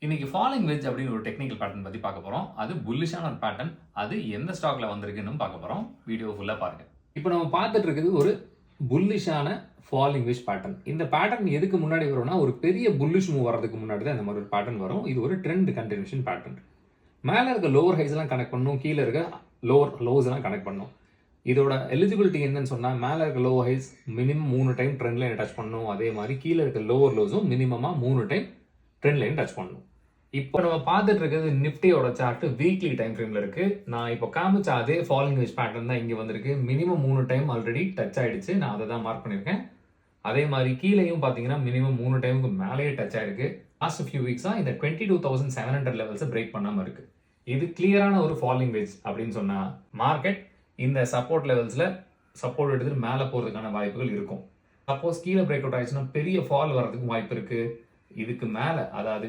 இன்னைக்கு falling wedge அப்படின்னு ஒரு டெக்னிக்கல் பேட்டர்ன் பத்தி பார்க்க போறோம். அது புல்லிஷான ஒரு பேட்டர்ன். அது எந்த ஸ்டாக்ல வந்திருக்குன்னு பார்க்க போறோம். வீடியோ ஃபுல்லா பாருங்க. இப்போ நம்ம பார்த்துட்டு இருக்குது ஒரு புல்லிஷான ஃபாலிங் வெட்ஜ் பேட்டர்ன். இந்த பேட்டர்ன் எதுக்கு முன்னாடி வரும்னா ஒரு பெரிய புல்லிஷ் மூவ் வரதுக்கு முன்னாடி தான் இந்த மாதிரி ஒரு பேட்டர்ன் வரும். இது ஒரு ட்ரெண்ட் கண்டினியூஷன் பேட்டர்ன். மேல இருக்க லோவர் ஹைஸ் எல்லாம் கனெக்ட் பண்ணும், கீழே இருக்க லோவர் லோஸ் எல்லாம் கனெக்ட் பண்ணும். இதோட எலிஜிபிலிட்டி என்னன்னு சொன்னா மேல இருக்க low highs minimum 3 time trend line touch பண்ணும். அதே மாதிரி கீழே இருக்க லோவர் லோஸும் மினிமமா 3 டைம் ட்ரெண்ட் லைன் டச் பண்ணும். இப்போ நம்ம பார்த்துட்டு இருக்கிறது நிஃப்டியோட சார்ட் வீக்லி டைம் ஃப்ரேம்ல இருக்கு. நான் இப்போ காமிச்ச அதே ஃபாலிங் வெட்ஜ் பேட்டர்ன் தான் இங்க வந்திருக்கு. மினிமம் 3 டைம் ஆல்ரெடி டச் ஆயிடுச்சு. நான் அதை தான் மார்க் பண்ணியிருக்கேன். அதே மாதிரி கீழேயும் பார்த்தீங்கன்னா மினிமம் 3 டைமுக்கு மேலேயே டச் ஆயிருக்கு. லாஸ்ட் ஃபியூ வீக்ஸா இந்த 22,700 லெவல்ஸை பிரேக் பண்ணாம இருக்கு. இது கிளியரான ஒரு ஃபாலிங் வெட்ஜ் அப்படின்னு சொன்னா மார்க்கெட் இந்த சப்போர்ட் லெவல்ஸ்ல சப்போர்ட் எடுத்துட்டு மேலே போறதுக்கான வாய்ப்புகள் இருக்கும். சப்போஸ் கீழே பிரேக் அவுட் ஆயிடுச்சுன்னா பெரிய ஃபால் வர்றதுக்கு வாய்ப்பு இருக்கு. இதுக்கு மேல அதாவது